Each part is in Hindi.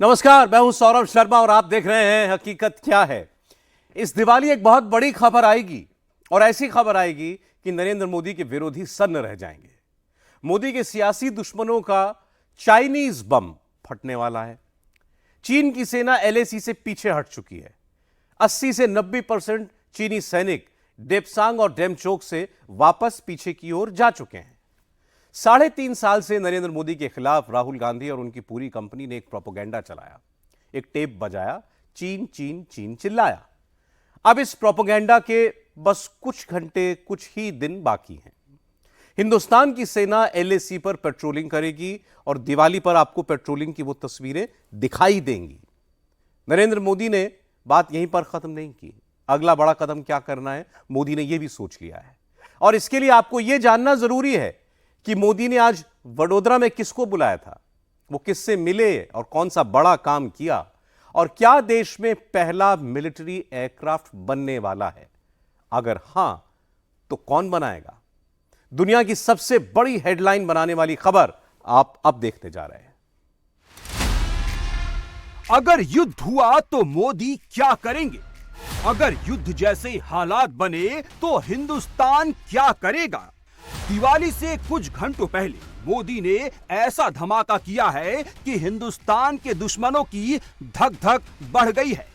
नमस्कार, मैं हूं सौरभ शर्मा और आप देख रहे हैं हकीकत क्या है। इस दिवाली एक बहुत बड़ी खबर आएगी और ऐसी खबर आएगी कि नरेंद्र मोदी के विरोधी सन्न रह जाएंगे। मोदी के सियासी दुश्मनों का चाइनीज बम फटने वाला है। चीन की सेना एलएसी से पीछे हट चुकी है। 80 से 90% चीनी सैनिक डेप्सांग और डेमचोक से वापस पीछे की ओर जा चुके हैं। 3.5 साल से नरेंद्र मोदी के खिलाफ राहुल गांधी और उनकी पूरी कंपनी ने एक प्रोपेगेंडा चलाया, एक टेप बजाया, चीन चीन चीन चिल्लाया। अब इस प्रोपेगेंडा के बस कुछ घंटे, कुछ ही दिन बाकी हैं। हिंदुस्तान की सेना एलएसी पर पेट्रोलिंग करेगी और दिवाली पर आपको पेट्रोलिंग की वो तस्वीरें दिखाई देंगी। नरेंद्र मोदी ने बात यहीं पर खत्म नहीं की। अगला बड़ा कदम क्या करना है, मोदी ने यह भी सोच लिया है। और इसके लिए आपको यह जानना जरूरी है कि मोदी ने आज वडोदरा में किसको बुलाया था, वो किससे मिले और कौन सा बड़ा काम किया, और क्या देश में पहला मिलिट्री एयरक्राफ्ट बनने वाला है। अगर हां तो कौन बनाएगा। दुनिया की सबसे बड़ी हेडलाइन बनाने वाली खबर आप अब देखने जा रहे हैं। अगर युद्ध हुआ तो मोदी क्या करेंगे? अगर युद्ध जैसे हालात बने तो हिंदुस्तान क्या करेगा? दिवाली से कुछ घंटों पहले मोदी ने ऐसा धमाका किया है कि हिंदुस्तान के दुश्मनों की धक धक बढ़ गई है।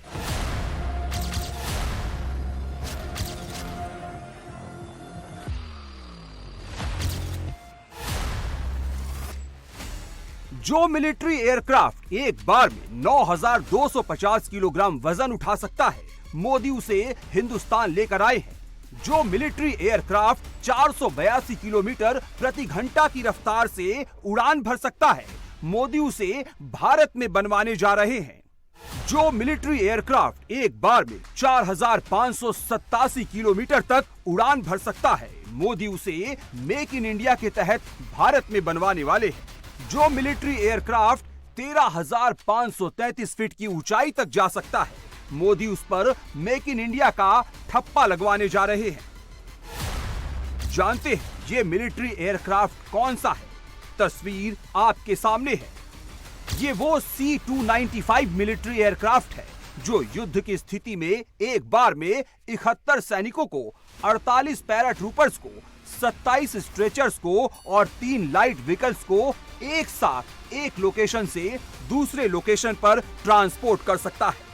जो मिलिट्री एयरक्राफ्ट एक बार में 9,250 किलोग्राम वजन उठा सकता है, मोदी उसे हिंदुस्तान लेकर आए हैं। जो मिलिट्री एयरक्राफ्ट 482 किलोमीटर प्रति घंटा की रफ्तार से उड़ान भर सकता है, मोदी उसे भारत में बनवाने जा रहे हैं। जो मिलिट्री एयरक्राफ्ट एक बार में 4,587 किलोमीटर तक उड़ान भर सकता है, मोदी उसे मेक इन इंडिया के तहत भारत में बनवाने वाले हैं। जो मिलिट्री एयरक्राफ्ट 13,533 फीट की ऊंचाई तक जा सकता है, मोदी उस पर मेक इन इंडिया का ठप्पा लगवाने जा रहे हैं। जानते हैं ये मिलिट्री एयरक्राफ्ट कौन सा है? तस्वीर आपके सामने है। ये वो C-295 मिलिट्री एयरक्राफ्ट है जो युद्ध की स्थिति में एक बार में 71 सैनिकों को, 48 पैराट्रूपर्स को, 27 स्ट्रेचर्स को और 3 लाइट व्हीकल्स को एक साथ एक लोकेशन से दूसरे लोकेशन पर ट्रांसपोर्ट कर सकता है।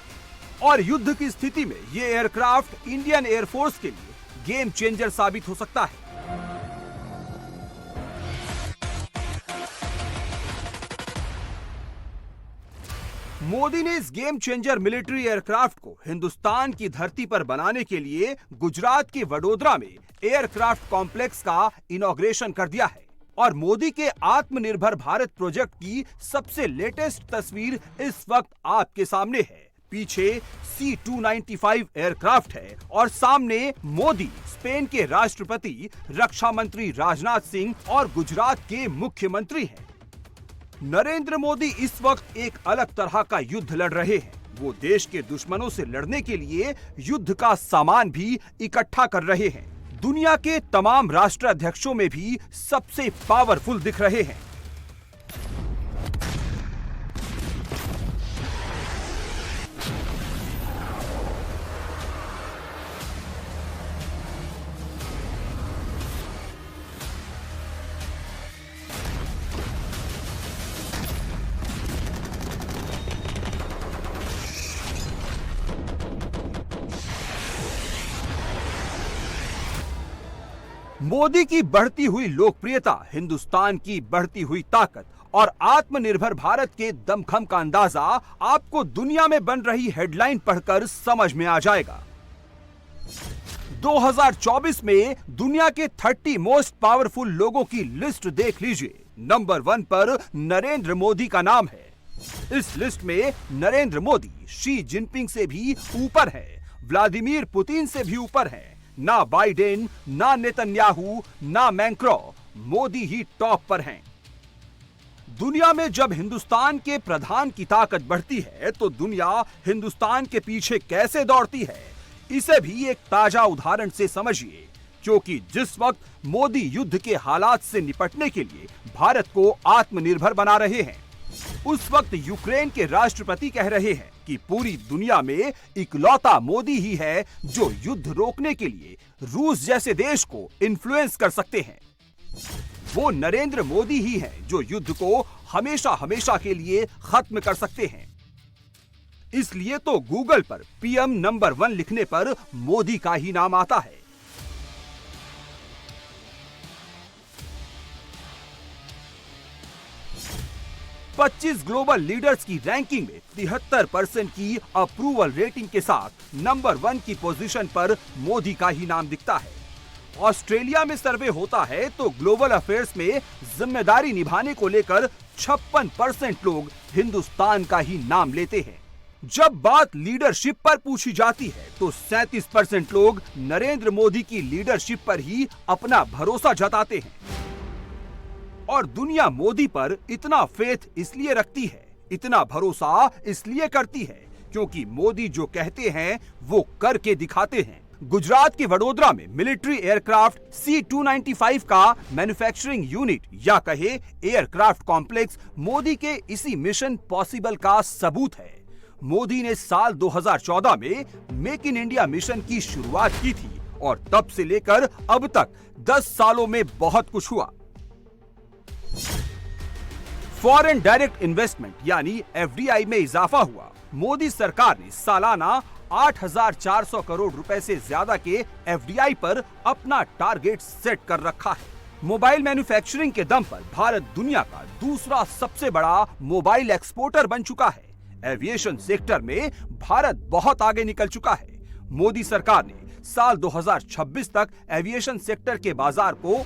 और युद्ध की स्थिति में यह एयरक्राफ्ट इंडियन एयरफोर्स के लिए गेम चेंजर साबित हो सकता है। मोदी ने इस गेम चेंजर मिलिट्री एयरक्राफ्ट को हिंदुस्तान की धरती पर बनाने के लिए गुजरात के वडोदरा में एयरक्राफ्ट कॉम्प्लेक्स का इनॉग्रेशन कर दिया है। और मोदी के आत्मनिर्भर भारत प्रोजेक्ट की सबसे लेटेस्ट तस्वीर इस वक्त आपके सामने है। पीछे C-295 एयरक्राफ्ट है और सामने मोदी, स्पेन के राष्ट्रपति, रक्षा मंत्री राजनाथ सिंह और गुजरात के मुख्यमंत्री हैं। नरेंद्र मोदी इस वक्त एक अलग तरह का युद्ध लड़ रहे हैं। वो देश के दुश्मनों से लड़ने के लिए युद्ध का सामान भी इकट्ठा कर रहे हैं। दुनिया के तमाम राष्ट्राध्यक्षों में भी सबसे पावरफुल दिख रहे हैं। मोदी की बढ़ती हुई लोकप्रियता, हिंदुस्तान की बढ़ती हुई ताकत और आत्मनिर्भर भारत के दमखम का अंदाजा आपको दुनिया में बन रही हेडलाइन पढ़कर समझ में आ जाएगा। 2024 में दुनिया के 30 मोस्ट पावरफुल लोगों की लिस्ट देख लीजिए। नंबर 1 पर नरेंद्र मोदी का नाम है। इस लिस्ट में नरेंद्र मोदी शी जिनपिंग से भी ऊपर है, व्लादिमीर पुतिन से भी ऊपर है। ना बाइडेन, ना नेतन्याहू, ना मैक्रो, मोदी ही टॉप पर हैं। दुनिया में जब हिंदुस्तान के प्रधान की ताकत बढ़ती है तो दुनिया हिंदुस्तान के पीछे कैसे दौड़ती है, इसे भी एक ताजा उदाहरण से समझिए। क्योंकि जिस वक्त मोदी युद्ध के हालात से निपटने के लिए भारत को आत्मनिर्भर बना रहे हैं, उस वक्त यूक्रेन के राष्ट्रपति कह रहे हैं कि पूरी दुनिया में इकलौता मोदी ही है जो युद्ध रोकने के लिए रूस जैसे देश को इन्फ्लुएंस कर सकते हैं। वो नरेंद्र मोदी ही हैं जो युद्ध को हमेशा हमेशा के लिए खत्म कर सकते हैं। इसलिए तो गूगल पर पीएम नंबर 1 लिखने पर मोदी का ही नाम आता है। पच्चीस ग्लोबल लीडर्स की रैंकिंग में 73% की अप्रूवल रेटिंग के साथ नंबर 1 की पोजीशन पर मोदी का ही नाम दिखता है। ऑस्ट्रेलिया में सर्वे होता है तो ग्लोबल अफेयर्स में जिम्मेदारी निभाने को लेकर 56% लोग हिंदुस्तान का ही नाम लेते हैं। जब बात लीडरशिप पर पूछी जाती है तो 37% लोग नरेंद्र मोदी की लीडरशिप पर ही अपना भरोसा जताते हैं। और दुनिया मोदी पर इतना फेथ इसलिए रखती है, इतना भरोसा इसलिए करती है क्योंकि मोदी जो कहते हैं वो करके दिखाते हैं। गुजरात के वडोदरा में मिलिट्री एयरक्राफ्ट C-295 का मैन्युफैक्चरिंग यूनिट या कहे एयरक्राफ्ट कॉम्प्लेक्स मोदी के इसी मिशन पॉसिबल का सबूत है। मोदी ने साल 2014 में मेक इन इंडिया मिशन की शुरुआत की थी और तब से लेकर अब तक 10 सालों में बहुत कुछ हुआ। फॉरेन डायरेक्ट इन्वेस्टमेंट यानी FDI में इजाफा हुआ। मोदी सरकार ने सालाना 8,400 करोड़ रुपए से ज्यादा के FDI पर अपना टारगेट सेट कर रखा है। मोबाइल मैन्युफैक्चरिंग के दम पर भारत दुनिया का दूसरा सबसे बड़ा मोबाइल एक्सपोर्टर बन चुका है। एविएशन सेक्टर में भारत बहुत आगे निकल चुका है। मोदी सरकार ने साल 2026 तक एविएशन सेक्टर के बाजार को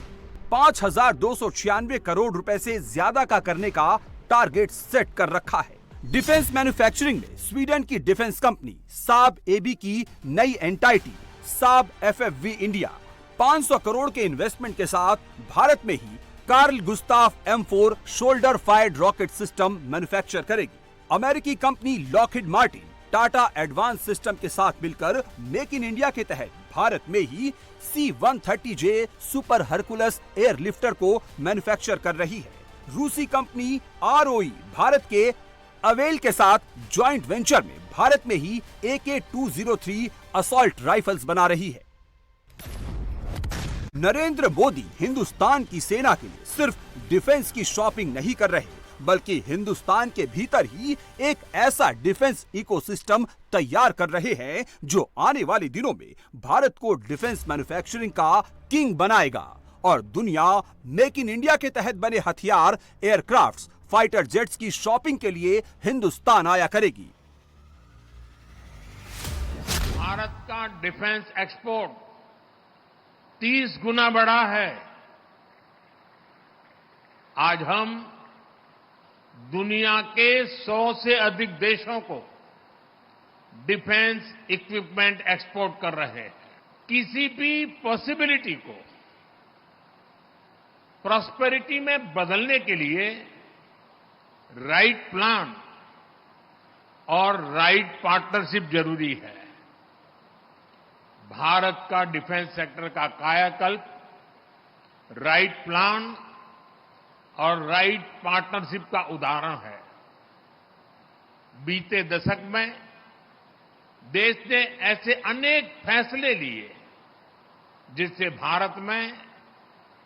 5,296 करोड़ रुपए से ज्यादा का करने का टारगेट सेट कर रखा है। डिफेंस मैन्युफैक्चरिंग में स्वीडन की डिफेंस कंपनी साब एबी की नई एंटाइटी साब FFV इंडिया 500 करोड़ के इन्वेस्टमेंट के साथ भारत में ही Carl Gustaf M4 shoulder fired rocket system manufacture करेगी। अमेरिकी company Lockheed Martin Tata advance system के साथ मिलकर मेक इन इंडिया के तहत भारत में ही C-130J सुपर हरकुलस एयरलिफ्टर को मैन्युफैक्चर कर रही है। रूसी कंपनी ROE भारत के अवेल के साथ जॉइंट वेंचर में भारत में ही AK-203 असॉल्ट राइफल्स बना रही है। नरेंद्र मोदी हिंदुस्तान की सेना के लिए सिर्फ डिफेंस की शॉपिंग नहीं कर रहे बल्कि हिंदुस्तान के भीतर ही एक ऐसा डिफेंस इकोसिस्टम तैयार कर रहे हैं जो आने वाले दिनों में भारत को डिफेंस मैन्युफैक्चरिंग का किंग बनाएगा और दुनिया मेक इन इंडिया के तहत बने हथियार, एयरक्राफ्ट्स, फाइटर जेट्स की शॉपिंग के लिए हिंदुस्तान आया करेगी। भारत का डिफेंस एक्सपोर्ट 30 गुना बढ़ा है। आज हम दुनिया के 100 से अधिक देशों को डिफेंस इक्विपमेंट एक्सपोर्ट कर रहे हैं। किसी भी पॉसिबिलिटी को प्रॉस्पेरिटी में बदलने के लिए राइट प्लान और राइट पार्टनरशिप जरूरी है। भारत का डिफेंस सेक्टर का कायाकल्प राइट प्लान और राइट पार्टनरशिप का उदाहरण है। बीते दशक में देश ने ऐसे अनेक फैसले लिए जिससे भारत में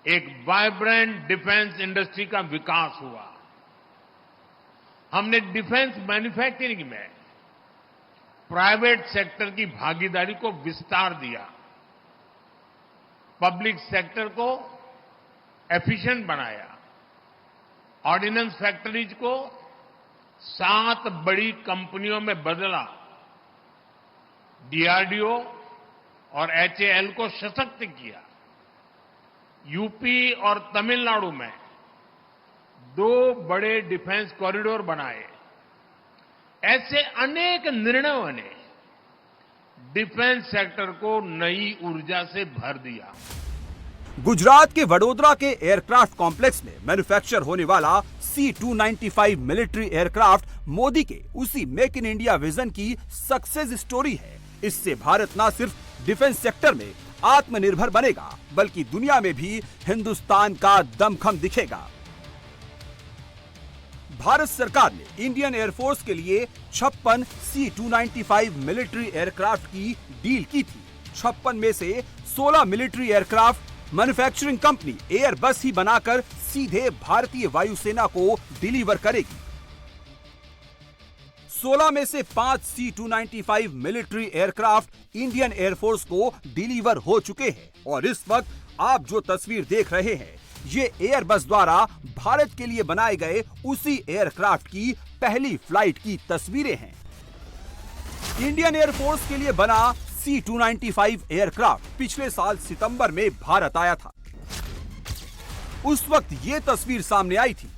एक वाइब्रेंट डिफेंस इंडस्ट्री का विकास हुआ। हमने डिफेंस मैन्युफैक्चरिंग में प्राइवेट सेक्टर की भागीदारी को विस्तार दिया, पब्लिक सेक्टर को एफिशिएंट बनाया, ऑर्डिनेंस फैक्ट्रीज को 7 बड़ी कंपनियों में बदला, DRDO और HAL को सशक्त किया, यूपी और तमिलनाडु में 2 बड़े डिफेंस कॉरिडोर बनाए। ऐसे अनेक निर्णयों ने डिफेंस सेक्टर को नई ऊर्जा से भर दिया। गुजरात के वडोदरा के एयरक्राफ्ट कॉम्प्लेक्स में मैन्युफैक्चर होने वाला C-295 मिलिट्री एयरक्राफ्ट मोदी के उसी मेक इन इंडिया विजन की सक्सेस स्टोरी है। इससे भारत न सिर्फ डिफेंस सेक्टर में आत्मनिर्भर बनेगा बल्कि दुनिया में भी हिंदुस्तान का दमखम दिखेगा। भारत सरकार ने इंडियन एयरफोर्स के लिए 56 C-295 मिलिट्री एयरक्राफ्ट की डील की थी। 56 में से 16 military aircraft manufacturing company Airbus ही बनाकर सीधे भारतीय वायुसेना को डिलीवर करेगी। 16 में से 5 C-295 military aircraft Indian air force को डिलीवर हो चुके हैं और इस वक्त आप जो तस्वीर देख रहे हैं ये एयरबस द्वारा भारत के लिए बनाए गए उसी एयरक्राफ्ट की पहली फ्लाइट की तस्वीरें हैं। इंडियन एयरफोर्स के लिए बना C-295 एयरक्राफ्ट पिछले साल सितंबर में भारत आया था। उस वक्त ये तस्वीर सामने आई थी,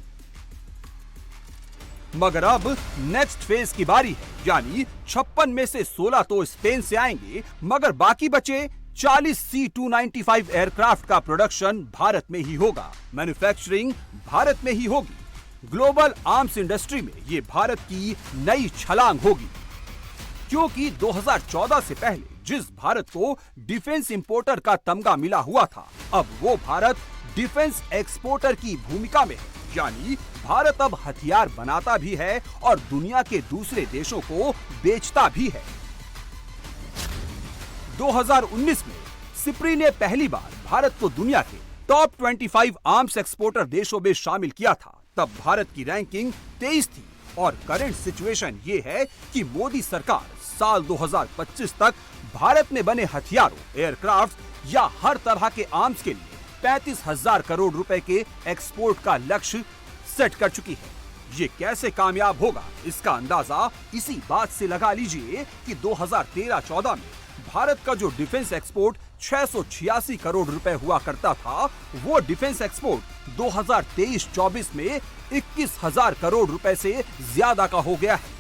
मगर अब नेक्स्ट फेज की बारी है, यानी 56 में से 16 तो स्पेन से आएंगे, मगर बाकी बचे 40 C-295 एयरक्राफ्ट का प्रोडक्शन भारत में ही होगा, मैन्युफैक्चरिंग भारत में ही होगी। ग्लोबल आर्म्स इंडस्ट्री में ये भारत की नई छलांग होगी, क्योंकि 2014 से पहले जिस भारत को डिफेंस इंपोर्टर का तमगा मिला हुआ था, अब वो भारत डिफेंस एक्सपोर्टर की भूमिका में है, यानी भारत अब हथियार बनाता भी है और दुनिया के दूसरे देशों को बेचता भी है। 2019 में सिप्री ने पहली बार भारत को दुनिया के टॉप 25 आर्म्स एक्सपोर्टर देशों में शामिल किया था। तब भारत की रैंकिंग 23 थी और करंट सिचुएशन ये है कि मोदी सरकार साल 2025 तक भारत में बने हथियारों, एयरक्राफ्ट या हर तरह के आर्म्स के लिए 35,000 करोड़ रुपए के एक्सपोर्ट का लक्ष्य सेट कर चुकी है। ये कैसे कामयाब होगा, इसका अंदाजा इसी बात से लगा लीजिए कि 2013-14 में भारत का जो डिफेंस एक्सपोर्ट 686 करोड़ रुपए हुआ करता था, वो डिफेंस एक्सपोर्ट 2023-24 में 21,000 करोड़ रुपए से ज्यादा का हो गया है।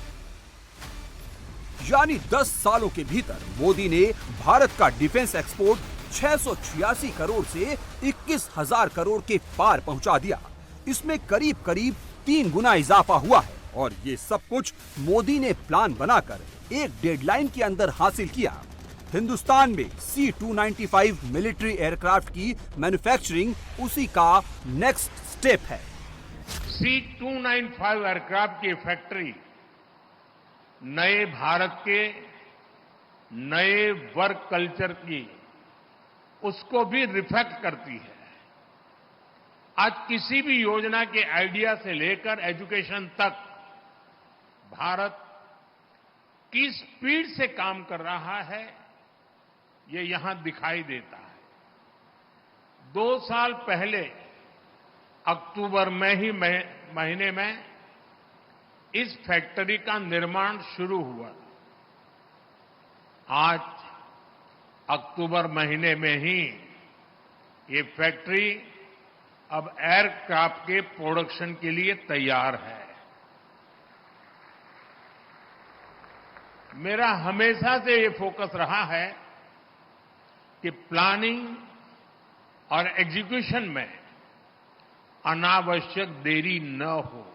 यानी 10 सालों के भीतर मोदी ने भारत का डिफेंस एक्सपोर्ट 686 करोड़ से 21,000 करोड़ के पार पहुंचा दिया। इसमें करीब करीब 3 गुना इजाफा हुआ है और ये सब कुछ मोदी ने प्लान बनाकर एक डेडलाइन के अंदर हासिल किया। हिंदुस्तान में C-295 मिलिट्री एयरक्राफ्ट की मैन्युफैक्चरिंग उसी का नेक्स्ट स्टेप है। C-295 एयरक्राफ्ट की फैक्ट्री नए भारत के नए वर्क कल्चर की उसको भी रिफ्लेक्ट करती है। आज किसी भी योजना के आइडिया से लेकर एजुकेशन तक भारत किस स्पीड से काम कर रहा है, ये यहां दिखाई देता है। 2 साल पहले अक्टूबर में ही महीने में इस फैक्ट्री का निर्माण शुरू हुआ। आज अक्टूबर महीने में ही ये फैक्ट्री अब एयरक्राफ्ट के प्रोडक्शन के लिए तैयार है। मेरा हमेशा से ये फोकस रहा है कि प्लानिंग और एग्जीक्यूशन में अनावश्यक देरी न हो।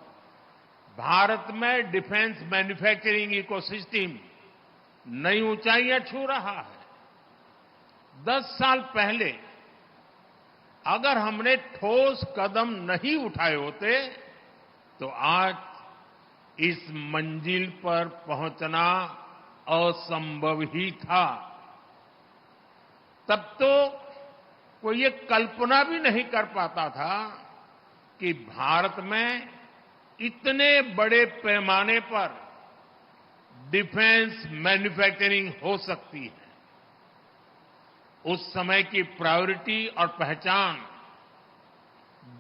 भारत में डिफेंस मैन्युफैक्चरिंग इकोसिस्टम नई ऊंचाइयां छू रहा है। 10 साल पहले अगर हमने ठोस कदम नहीं उठाए होते तो आज इस मंजिल पर पहुंचना असंभव ही था। तब तो कोई ये कल्पना भी नहीं कर पाता था कि भारत में इतने बड़े पैमाने पर डिफेंस मैन्युफैक्चरिंग हो सकती है। उस समय की प्रायोरिटी और पहचान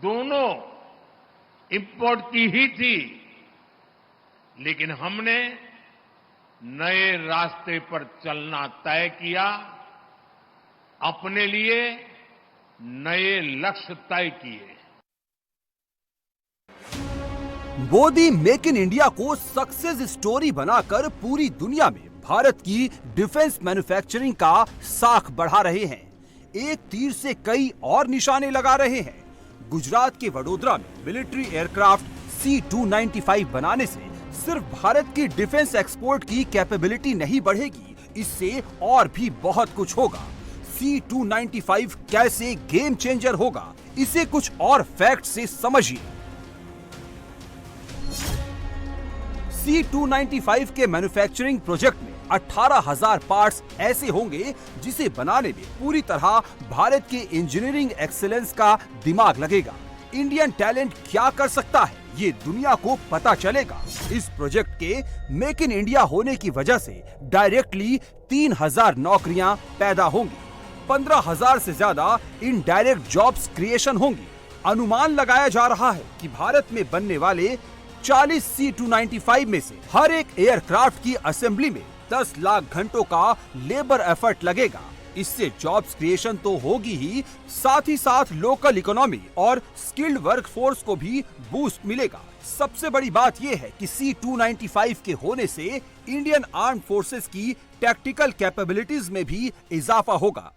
दोनों इंपोर्ट की ही थी, लेकिन हमने नए रास्ते पर चलना तय किया, अपने लिए नए लक्ष्य तय किए। मोदी मेक इन इंडिया को सक्सेस स्टोरी बनाकर पूरी दुनिया में भारत की डिफेंस मैन्युफैक्चरिंग का साख बढ़ा रहे हैं। एक तीर से कई और निशाने लगा रहे हैं। गुजरात के वडोदरा में मिलिट्री एयरक्राफ्ट C-295 बनाने से सिर्फ भारत की डिफेंस एक्सपोर्ट की कैपेबिलिटी नहीं बढ़ेगी, इससे और भी बहुत कुछ होगा। C-295 कैसे गेम चेंजर होगा, इसे कुछ और फैक्ट से समझिए। C-295 के मैन्युफैक्चरिंग प्रोजेक्ट में 18,000 पार्ट्स ऐसे होंगे जिसे बनाने में पूरी तरह भारत के इंजीनियरिंग एक्सीलेंस का दिमाग लगेगा। इंडियन टैलेंट क्या कर सकता है ये दुनिया को पता चलेगा। इस प्रोजेक्ट के मेक इन इंडिया होने की वजह से डायरेक्टली 3,000 नौकरियां पैदा होंगी, 15,000 से ज्यादा इनडायरेक्ट जॉब्स क्रिएशन होंगी। अनुमान लगाया जा रहा है कि भारत में बनने वाले 40 C-295 में से हर एक एयरक्राफ्ट की असेंबली में 10 लाख घंटों का लेबर एफर्ट लगेगा। इससे जॉब्स क्रिएशन तो होगी ही, साथ ही साथ लोकल इकोनॉमी और स्किल्ड वर्कफोर्स को भी बूस्ट मिलेगा। सबसे बड़ी बात यह है कि C-295 के होने से इंडियन आर्म्ड फोर्सेस की टैक्टिकल कैपेबिलिटीज में भी इजाफा होगा।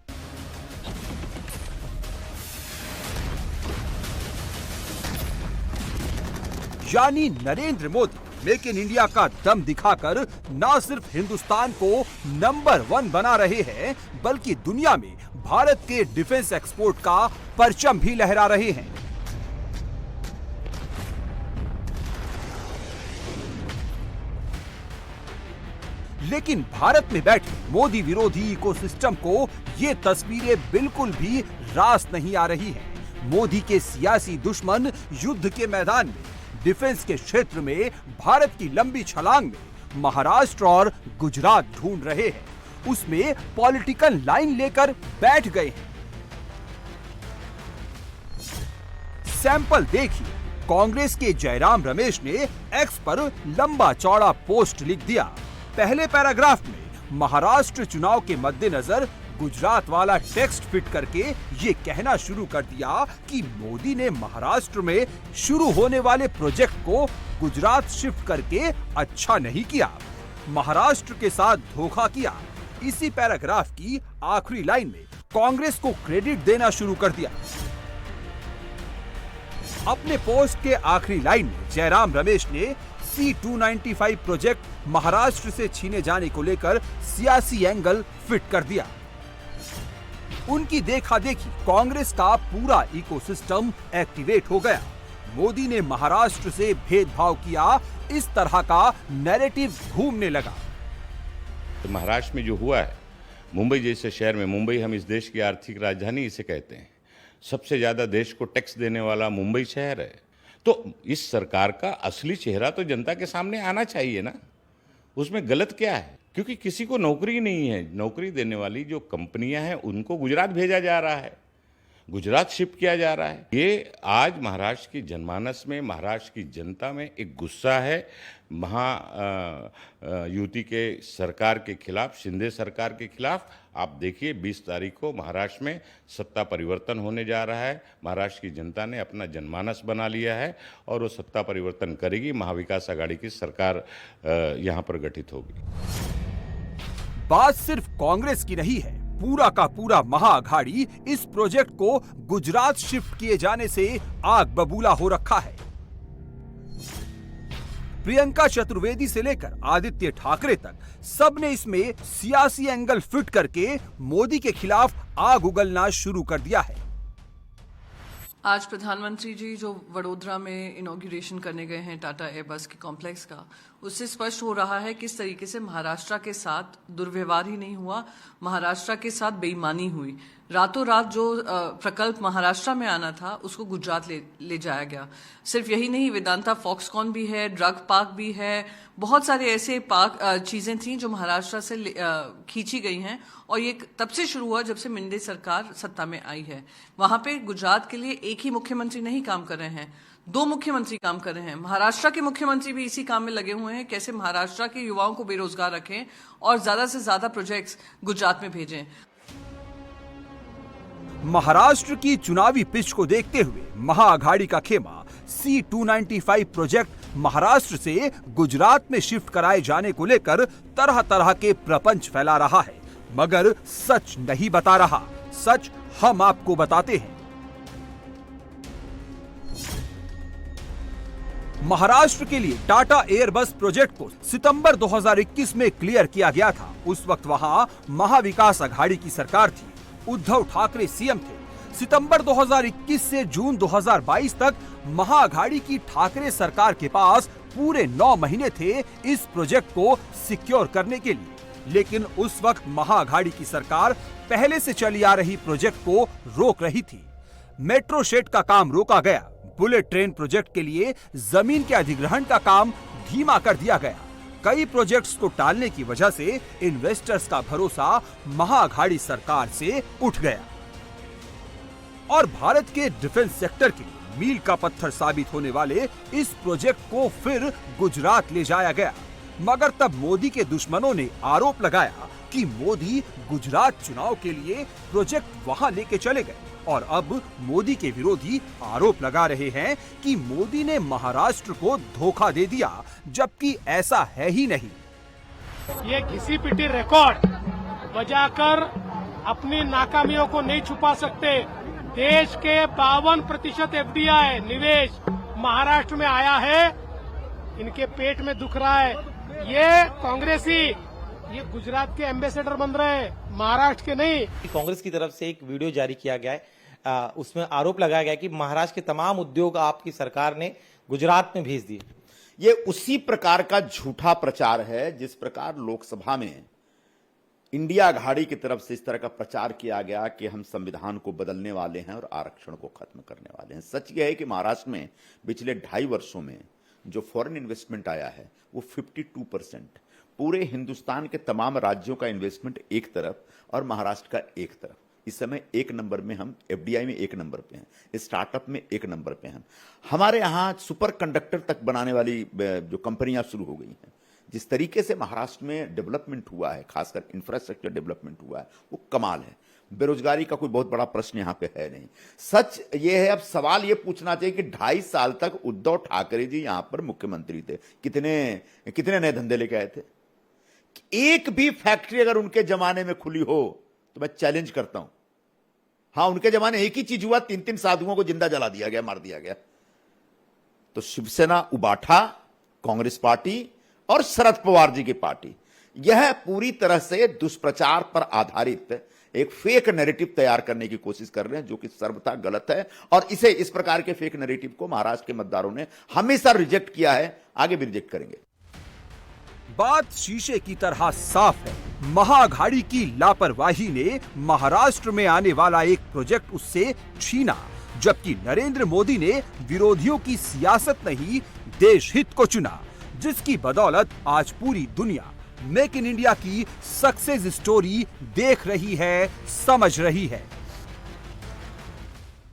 यानी Narendra Modi make in India का दम दिखाकर न सिर्फ हिंदुस्तान को नंबर 1 बना रहे हैं, बल्कि दुनिया में भारत के डिफेंस एक्सपोर्ट का परचम भी लहरा रहे हैं। लेकिन भारत में बैठे मोदी विरोधी इकोसिस्टम को ये तस्वीरें बिल्कुल भी रास नहीं आ रही हैं। मोदी के सियासी दुश्मन युद्ध के मैदान में, डिफेंस के क्षेत्र में भारत की लंबी छलांग में महाराष्ट्र और गुजरात ढूंढ रहे हैं। उसमें पॉलिटिकल लाइन लेकर बैठ गए हैं। सैंपल देखिए, कांग्रेस के जयराम रमेश ने एक्स पर लंबा चौड़ा पोस्ट लिख दिया। पहले पैराग्राफ में महाराष्ट्र चुनाव के मद्देनजर गुजरात वाला टेक्स्ट फिट करके ये कहना शुरू कर दिया कि मोदी ने महाराष्ट्र में शुरू होने वाले प्रोजेक्ट को गुजरात शिफ्ट करके अच्छा नहीं किया, महाराष्ट्र के साथ धोखा किया। इसी पैराग्राफ की आखिरी लाइन में कांग्रेस को क्रेडिट देना शुरू कर दिया। अपने पोस्ट के आखिरी लाइन में जयराम रमेश ने C-295 प्रोजेक्ट महाराष्ट्र से छीने जाने को लेकर सियासी एंगल फिट कर दिया। उनकी देखा देखी कांग्रेस का पूरा इकोसिस्टम एक्टिवेट हो गया। मोदी ने महाराष्ट्र से भेदभाव किया, इस तरह का नैरेटिव घूमने लगा। तो महाराष्ट्र में जो हुआ है, मुंबई जैसे शहर में, मुंबई हम इस देश की आर्थिक राजधानी इसे कहते हैं, सबसे ज्यादा देश को टैक्स देने वाला मुंबई शहर है। तो इस सरकार का असली चेहरा तो जनता के सामने आना चाहिए ना, उसमें गलत क्या है? क्योंकि किसी को नौकरी नहीं है, नौकरी देने वाली जो कंपनियां हैं उनको गुजरात भेजा जा रहा है, गुजरात शिफ्ट किया जा रहा है। ये आज महाराष्ट्र की जनमानस में, महाराष्ट्र की जनता में एक गुस्सा है युति के सरकार के खिलाफ, शिंदे सरकार के खिलाफ। आप देखिए 20 तारीख को महाराष्ट्र में सत्ता परिवर्तन होने जा रहा है। महाराष्ट्र की जनता ने अपना जनमानस बना लिया है और वो सत्ता परिवर्तन करेगी। महाविकास आघाड़ी की सरकार यहाँ पर गठित होगी। बात सिर्फ कांग्रेस की नहीं है, पूरा का पूरा महाअघाड़ी इस प्रोजेक्ट को गुजरात शिफ्ट किए जाने से आग बबूला हो रखा है। प्रियंका चतुर्वेदी से लेकर आदित्य ठाकरे तक सबने इसमें सियासी एंगल फिट करके मोदी के खिलाफ आग उगलना शुरू कर दिया है। आज प्रधानमंत्री जी जो वडोदरा में इनॉग्रेशन करने गए हैं टाटा एयरबस के कॉम्प्लेक्स का, उससे स्पष्ट हो रहा है किस तरीके से महाराष्ट्र के साथ दुर्व्यवहार ही नहीं हुआ, महाराष्ट्र के साथ बेईमानी हुई। रातों रात जो प्रकल्प महाराष्ट्र में आना था उसको गुजरात ले जाया गया। सिर्फ यही नहीं, वेदांता फॉक्सकॉन भी है, ड्रग पार्क भी है, बहुत सारे ऐसे पार्क चीजें थी जो महाराष्ट्र से खींची गई हैं। और ये तब से शुरू हुआ जब से मिंदे सरकार सत्ता में आई है। वहां पे गुजरात के लिए एक ही मुख्यमंत्री नहीं काम कर रहे हैं, 2 मुख्यमंत्री काम कर रहे हैं। महाराष्ट्र के मुख्यमंत्री भी इसी काम में लगे हुए हैं, कैसे महाराष्ट्र के युवाओं को बेरोजगार रखें और ज्यादा से ज्यादा प्रोजेक्ट्स गुजरात में भेजें। महाराष्ट्र की चुनावी पिच को देखते हुए महाअघाड़ी का खेमा C-295 प्रोजेक्ट महाराष्ट्र से गुजरात में शिफ्ट कराए जाने को लेकर तरह तरह के प्रपंच फैला रहा है, मगर सच नहीं बता रहा। सच हम आपको बताते हैं। महाराष्ट्र के लिए टाटा एयरबस प्रोजेक्ट को सितंबर 2021 में क्लियर किया गया था। उस वक्त वहां महाविकास आघाड़ी की सरकार थी, उद्धव ठाकरे सीएम थे। सितंबर 2021 से जून 2022 तक महाअघाड़ी की ठाकरे सरकार के पास पूरे 9 महीने थे इस प्रोजेक्ट को सिक्योर करने के लिए, लेकिन उस वक्त महाअघाड़ी की सरकार पहले से चली आ रही प्रोजेक्ट को रोक रही थी। मेट्रो शेड का काम रोका गया, बुलेट ट्रेन प्रोजेक्ट के लिए जमीन के अधिग्रहण का काम धीमा कर दिया गया। कई प्रोजेक्ट्स को टालने की वजह से इन्वेस्टर्स का भरोसा महाअघाड़ी सरकार से उठ गया और भारत के डिफेंस सेक्टर के मील का पत्थर साबित होने वाले इस प्रोजेक्ट को फिर गुजरात ले जाया गया। मगर तब मोदी के दुश्मनों ने आरोप लगाया कि मोदी गुजरात चुनाव के लिए प्रोजेक्ट वहां लेके चले गए और अब मोदी के विरोधी आरोप लगा रहे हैं कि मोदी ने महाराष्ट्र को धोखा दे दिया, जबकि ऐसा है ही नहीं। ये घिसी पिटी रिकॉर्ड बजाकर अपनी नाकामियों को नहीं छुपा सकते। देश के 52% एफडीआई निवेश महाराष्ट्र में आया है, इनके पेट में दुख रहा है। ये कांग्रेसी ये गुजरात के एम्बेसडर बन रहे हैं, महाराष्ट्र के नहीं। कांग्रेस की तरफ से एक वीडियो जारी किया गया है, उसमें आरोप लगाया गया कि महाराष्ट्र के तमाम उद्योग आपकी सरकार ने गुजरात में भेज दिए। ये उसी प्रकार का झूठा प्रचार है जिस प्रकार लोकसभा में इंडिया अघाड़ी की तरफ से इस तरह का प्रचार किया गया कि हम संविधान को बदलने वाले हैं और आरक्षण को खत्म करने वाले हैं। सच यह है कि महाराष्ट्र में पिछले 2.5 वर्षों में जो फॉरेन इन्वेस्टमेंट आया है वो 52%। पूरे हिंदुस्तान के तमाम राज्यों का इन्वेस्टमेंट एक तरफ और महाराष्ट्र का एक तरफ। इस समय 1 नंबर में हम, एफडीआई में 1 नंबर पे हैं, स्टार्टअप में 1 नंबर पे हैं। हमारे यहाँ सुपर कंडक्टर तक बनाने वाली जो कंपनियां शुरू हो गई हैं। जिस तरीके से महाराष्ट्र में डेवलपमेंट हुआ है, खासकर इंफ्रास्ट्रक्चर डेवलपमेंट हुआ है, वो कमाल है। बेरोजगारी का कोई बहुत बड़ा प्रश्न यहाँ पे है नहीं। सच ये है, अब सवाल ये पूछना चाहिए कि 2.5 साल तक उद्धव ठाकरे जी यहाँ पर मुख्यमंत्री थे, कितने नए धंधे लेके आए थे? एक भी फैक्ट्री अगर उनके जमाने में खुली हो तो मैं चैलेंज करता हूं। हां, उनके जमाने एक ही चीज हुआ, 3 साधुओं को जिंदा जला दिया गया, मार दिया गया। तो शिवसेना उबाठा, कांग्रेस पार्टी और शरद पवार जी की पार्टी, यह पूरी तरह से दुष्प्रचार पर आधारित एक फेक नैरेटिव तैयार करने की कोशिश कर रहे हैं, जो कि सर्वथा गलत है। और इस प्रकार के फेक नैरेटिव को महाराष्ट्र के मतदारों ने हमेशा रिजेक्ट किया है, आगे भी रिजेक्ट करेंगे। बात शीशे की तरह साफ है। महाअघाड़ी की लापरवाही ने महाराष्ट्र में आने वाला एक प्रोजेक्ट उससे छीना, जबकि नरेंद्र मोदी ने विरोधियों की सियासत नहीं, देश हित को चुना, जिसकी बदौलत आज पूरी दुनिया मेक इन इंडिया की सक्सेस स्टोरी देख रही है, समझ रही है।